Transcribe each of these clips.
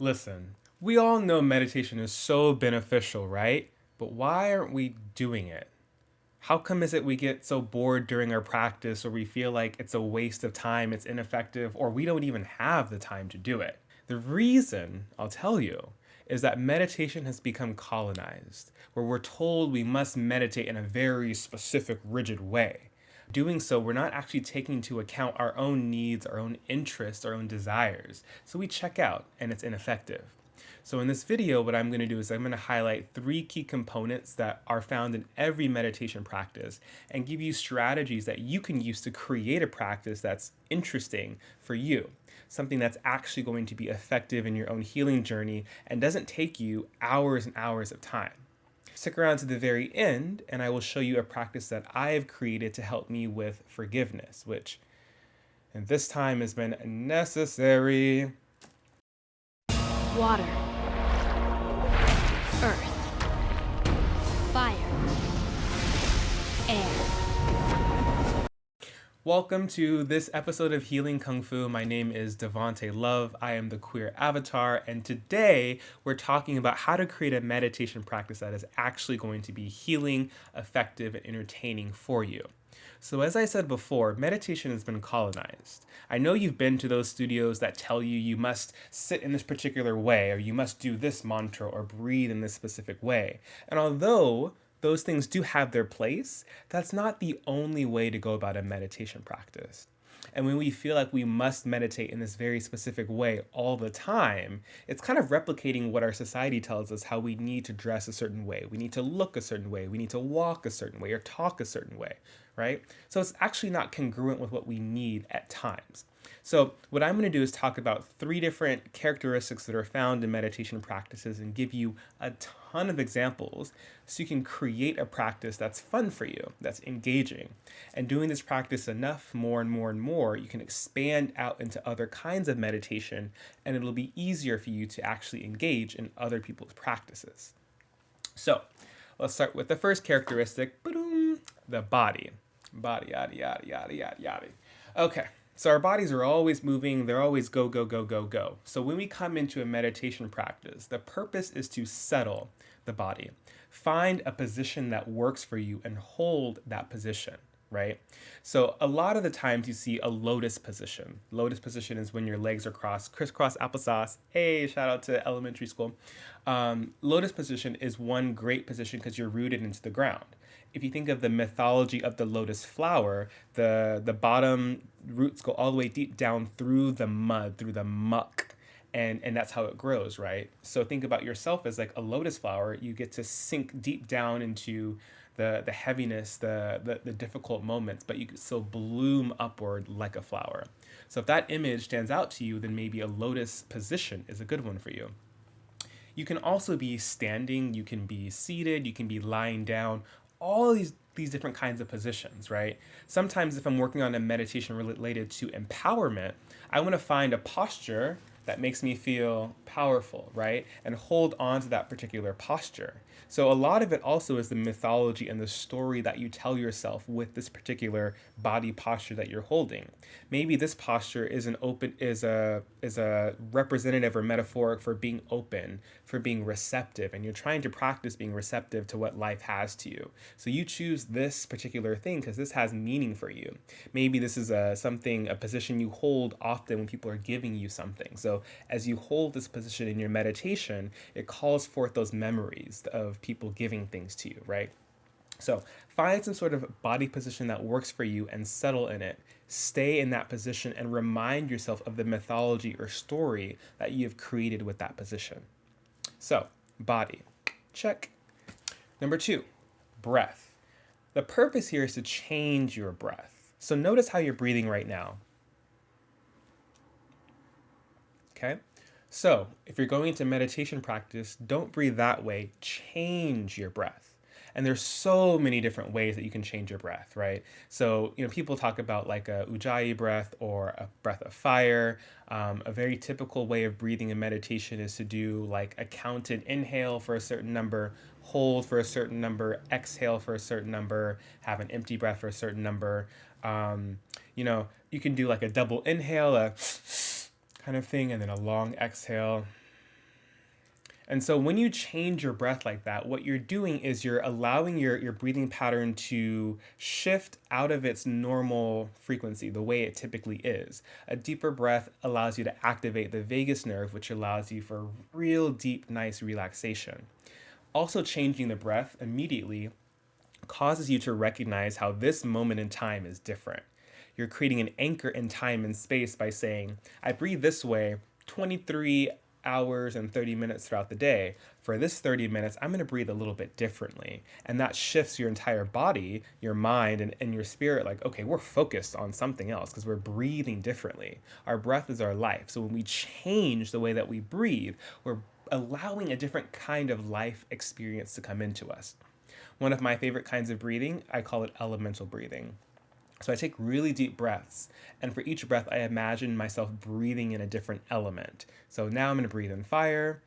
Listen, we all know meditation is so beneficial, right? But why aren't we doing it? How come is it we get so bored during our practice or we feel like it's a waste of time, it's ineffective, or we don't even have the time to do it? The reason, I'll tell you, is that meditation has become colonized, where we're told we must meditate in a very specific, rigid way. Doing so, we're not actually taking into account our own needs, our own interests, our own desires. So we check out and it's ineffective. So in this video, what I'm going to do is I'm going to highlight three key components that are found in every meditation practice and give you strategies that you can use to create a practice that's interesting for you. Something that's actually going to be effective in your own healing journey and doesn't take you hours and hours of time. Stick around to the very end, and I will show you a practice that I have created to help me with forgiveness, which in this time has been necessary. Water, earth, fire, air. Welcome to this episode of Healing Kung Fu. My name is DeVante Love. I am the queer avatar, and today we're talking about how to create a meditation practice that is actually going to be healing, effective, and entertaining for you. So as I said before, meditation has been colonized. I know you've been to those studios that tell you you must sit in this particular way, or you must do this mantra, or breathe in this specific way. And although those things do have their place, that's not the only way to go about a meditation practice. And when we feel like we must meditate in this very specific way all the time, it's kind of replicating what our society tells us how we need to dress a certain way, we need to look a certain way, we need to walk a certain way, or talk a certain way, right? So it's actually not congruent with what we need at times. So what I'm going to do is talk about three different characteristics that are found in meditation practices and give you a ton of examples so you can create a practice that's fun for you, that's engaging. And doing this practice enough, more and more and more, you can expand out into other kinds of meditation, and it'll be easier for you to actually engage in other people's practices. So let's start with the first characteristic, the body. Body, yada, yada, yada, yada, yada. Okay. So our bodies are always moving, they're always go, go, go, go, go. So when we come into a meditation practice, the purpose is to settle the body. Find a position that works for you and hold that position, right? So a lot of the times you see a lotus position. Lotus position is when your legs are crossed, crisscross applesauce. Hey, shout out to elementary school. Lotus position is one great position because you're rooted into the ground. If you think of the mythology of the lotus flower, the bottom roots go all the way deep down through the mud, through the muck, and that's how it grows, right? So think about yourself as like a lotus flower. You get to sink deep down into the heaviness, the difficult moments, but you can still bloom upward like a flower. So if that image stands out to you, then maybe a lotus position is a good one for you. You can also be standing, you can be seated, you can be lying down, all these different kinds of positions, right? Sometimes if I'm working on a meditation related to empowerment, I want to find a posture that makes me feel powerful, right? And hold on to that particular posture. So a lot of it also is the mythology and the story that you tell yourself with this particular body posture that you're holding. Maybe this posture is a representative or metaphoric for being open, for being receptive, and you're trying to practice being receptive to what life has to you. So you choose this particular thing because this has meaning for you. Maybe this is a position you hold often when people are giving you something. So as you hold this position in your meditation, it calls forth those memories of people giving things to you, right? So find some sort of body position that works for you and settle in it. Stay in that position and remind yourself of the mythology or story that you have created with that position. So, body, check. Number 2, breath. The purpose here is to change your breath. So notice how you're breathing right now. Okay? So, if you're going into meditation practice, don't breathe that way. Change your breath. And there's so many different ways that you can change your breath, right? So, people talk about like a ujjayi breath or a breath of fire. A very typical way of breathing in meditation is to do like a counted inhale for a certain number, hold for a certain number, exhale for a certain number, have an empty breath for a certain number. You can do like a double inhale, a kind of thing, and then a long exhale. And so when you change your breath like that, what you're doing is you're allowing your breathing pattern to shift out of its normal frequency, the way it typically is. A deeper breath allows you to activate the vagus nerve, which allows you for real deep, nice relaxation. Also, changing the breath immediately causes you to recognize how this moment in time is different. You're creating an anchor in time and space by saying, I breathe this way 23 hours and 30 minutes throughout the day. For this 30 minutes, I'm going to breathe a little bit differently. And that shifts your entire body, your mind, and your spirit. Like, okay, we're focused on something else because we're breathing differently. Our breath is our life. So when we change the way that we breathe, we're allowing a different kind of life experience to come into us. One of my favorite kinds of breathing, I call it elemental breathing. So I take really deep breaths, and for each breath, I imagine myself breathing in a different element. So now I'm going to breathe in fire.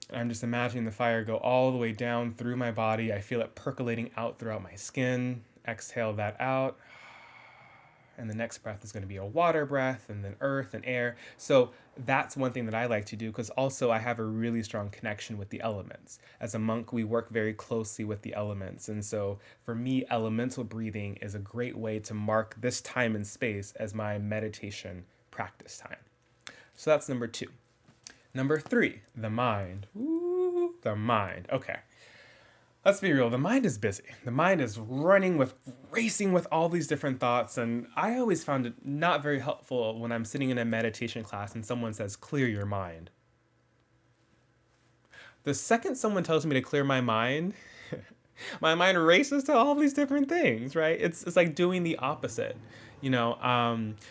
And I'm just imagining the fire go all the way down through my body. I feel it percolating out throughout my skin. Exhale that out. And the next breath is going to be a water breath, and then earth and air. So that's one thing that I like to do, because also I have a really strong connection with the elements. As a monk, we work very closely with the elements. And so for me, elemental breathing is a great way to mark this time and space as my meditation practice time. So that's number 2. Number 3, the mind. Ooh, the mind. Okay. Let's be real, the mind is busy. The mind is racing with all these different thoughts, and I always found it not very helpful when I'm sitting in a meditation class and someone says, clear your mind. The second someone tells me to clear my mind, my mind races to all these different things, right? It's like doing the opposite,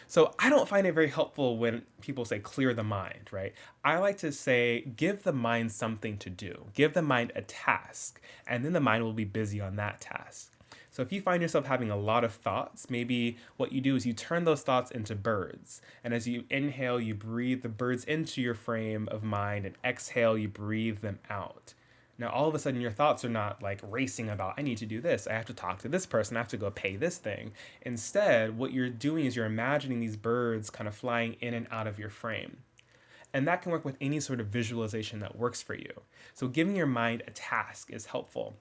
So I don't find it very helpful when people say clear the mind, right? I like to say give the mind something to do, give the mind a task, and then the mind will be busy on that task. So if you find yourself having a lot of thoughts, maybe what you do is you turn those thoughts into birds. And as you inhale, you breathe the birds into your frame of mind, and exhale, you breathe them out. Now, all of a sudden, your thoughts are not like racing about, I need to do this, I have to talk to this person, I have to go pay this thing. Instead, what you're doing is you're imagining these birds kind of flying in and out of your frame. And that can work with any sort of visualization that works for you. So giving your mind a task is helpful.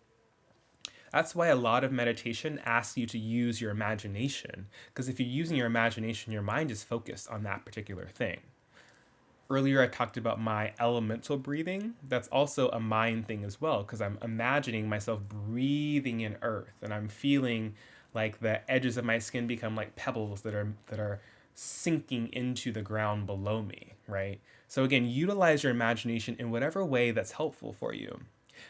That's why a lot of meditation asks you to use your imagination, because if you're using your imagination, your mind is focused on that particular thing. Earlier, I talked about my elemental breathing. That's also a mind thing as well, because I'm imagining myself breathing in earth, and I'm feeling like the edges of my skin become like pebbles that are sinking into the ground below me, right? So again, utilize your imagination in whatever way that's helpful for you.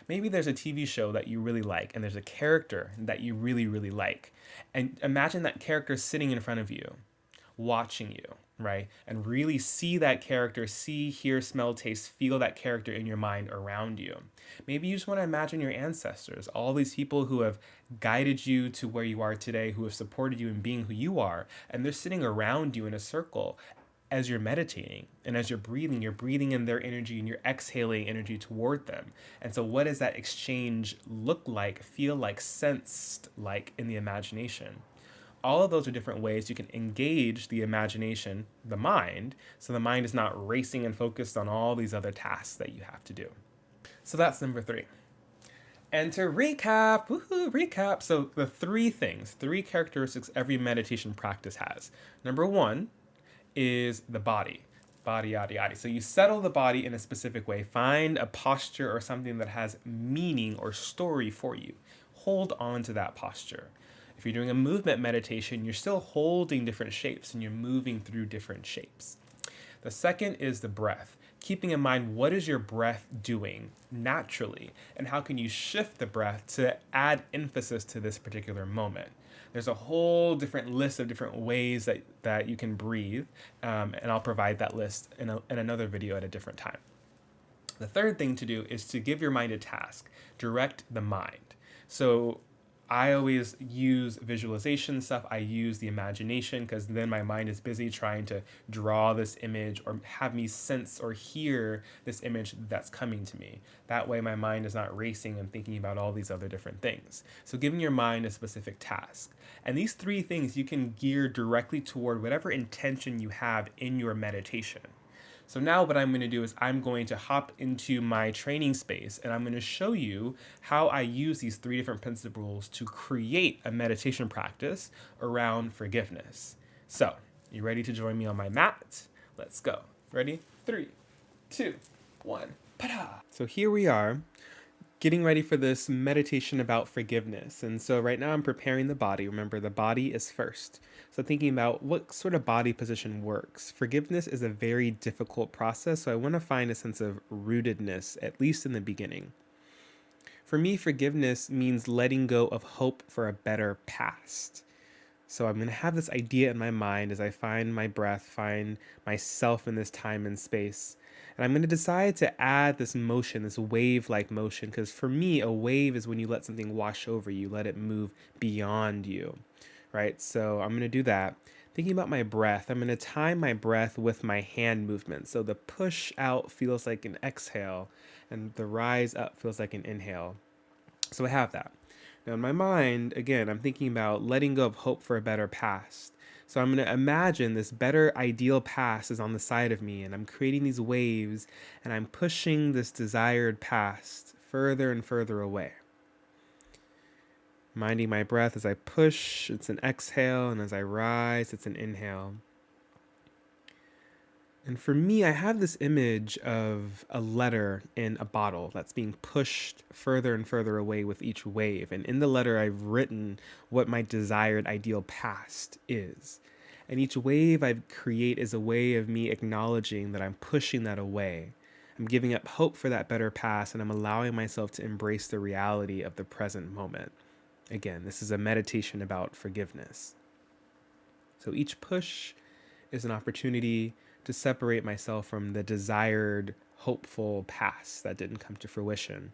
Maybe there's a TV show that you really like, and there's a character that you really, really like. And imagine that character sitting in front of you, watching you, right? And really see that character, see, hear, smell, taste, feel that character in your mind around you. Maybe you just want to imagine your ancestors, all these people who have guided you to where you are today, who have supported you in being who you are, and they're sitting around you in a circle as you're meditating. And as you're breathing in their energy, and you're exhaling energy toward them. And so what does that exchange look like, feel like, sensed like in the imagination? All of those are different ways you can engage the imagination, the mind, so the mind is not racing and focused on all these other tasks that you have to do. So that's number 3. And to recap, recap. So the 3 3 characteristics every meditation practice has. Number 1 is the body. Body, yada, yada. So you settle the body in a specific way. Find a posture or something that has meaning or story for you. Hold on to that posture. If you're doing a movement meditation, you're still holding different shapes and you're moving through different shapes. The second is the breath. Keeping in mind, what is your breath doing naturally? And how can you shift the breath to add emphasis to this particular moment? There's a whole different list of different ways that you can breathe, and I'll provide that list in another video at a different time. The third thing to do is to give your mind a task. Direct the mind. So I always use visualization stuff. I use the imagination, because then my mind is busy trying to draw this image or have me sense or hear this image that's coming to me. That way my mind is not racing and thinking about all these other different things. So giving your mind a specific task. And these 3 things you can gear directly toward whatever intention you have in your meditation. So now what I'm going to do is I'm going to hop into my training space and I'm going to show you how I use these 3 different principles to create a meditation practice around forgiveness. So, you ready to join me on my mat? Let's go. Ready? 3, 2, 1. Pa-da! So here we are, getting ready for this meditation about forgiveness. And so right now I'm preparing the body. Remember, the body is first. So thinking about what sort of body position works. Forgiveness is a very difficult process, so I want to find a sense of rootedness, at least in the beginning. For me, forgiveness means letting go of hope for a better past. So I'm going to have this idea in my mind as I find my breath, find myself in this time and space. And I'm going to decide to add this motion, this wave-like motion, because for me, a wave is when you let something wash over you, let it move beyond you, right? So I'm going to do that. Thinking about my breath, I'm going to time my breath with my hand movement. So the push out feels like an exhale, and the rise up feels like an inhale. So I have that. Now, in my mind, again, I'm thinking about letting go of hope for a better past. So I'm going to imagine this better ideal past is on the side of me, and I'm creating these waves, and I'm pushing this desired past further and further away. Minding my breath as I push, it's an exhale, and as I rise, it's an inhale. And for me, I have this image of a letter in a bottle that's being pushed further and further away with each wave. And in the letter, I've written what my desired ideal past is. And each wave I create is a way of me acknowledging that I'm pushing that away. I'm giving up hope for that better past, and I'm allowing myself to embrace the reality of the present moment. Again, this is a meditation about forgiveness. So each push is an opportunity to separate myself from the desired, hopeful past that didn't come to fruition.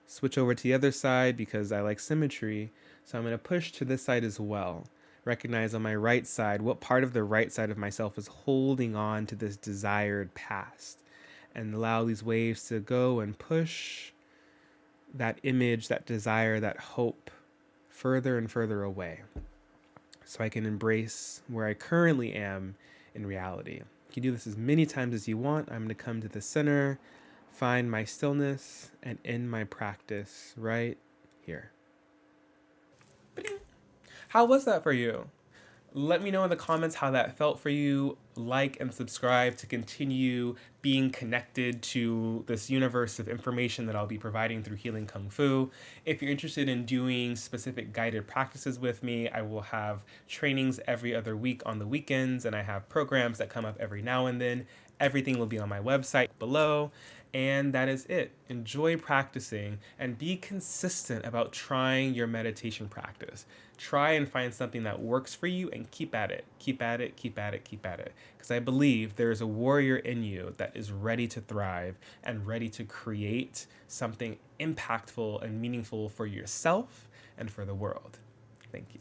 Switch over to the other side because I like symmetry, so I'm going to push to this side as well. Recognize on my right side what part of the right side of myself is holding on to this desired past, and allow these waves to go and push that image, that desire, that hope further and further away, so I can embrace where I currently am in reality. You can do this as many times as you want. I'm going to come to the center, find my stillness, and end my practice right here. How was that for you? Let me know in the comments how that felt for you. Like and subscribe to continue being connected to this universe of information that I'll be providing through Healing Kung Fu. If you're interested in doing specific guided practices with me, I will have trainings every other week on the weekends, and I have programs that come up every now and then. Everything will be on my website below. And that is it. Enjoy practicing and be consistent about trying your meditation practice. Try and find something that works for you and keep at it. Keep at it, keep at it, keep at it. Because I believe there is a warrior in you that is ready to thrive and ready to create something impactful and meaningful for yourself and for the world. Thank you.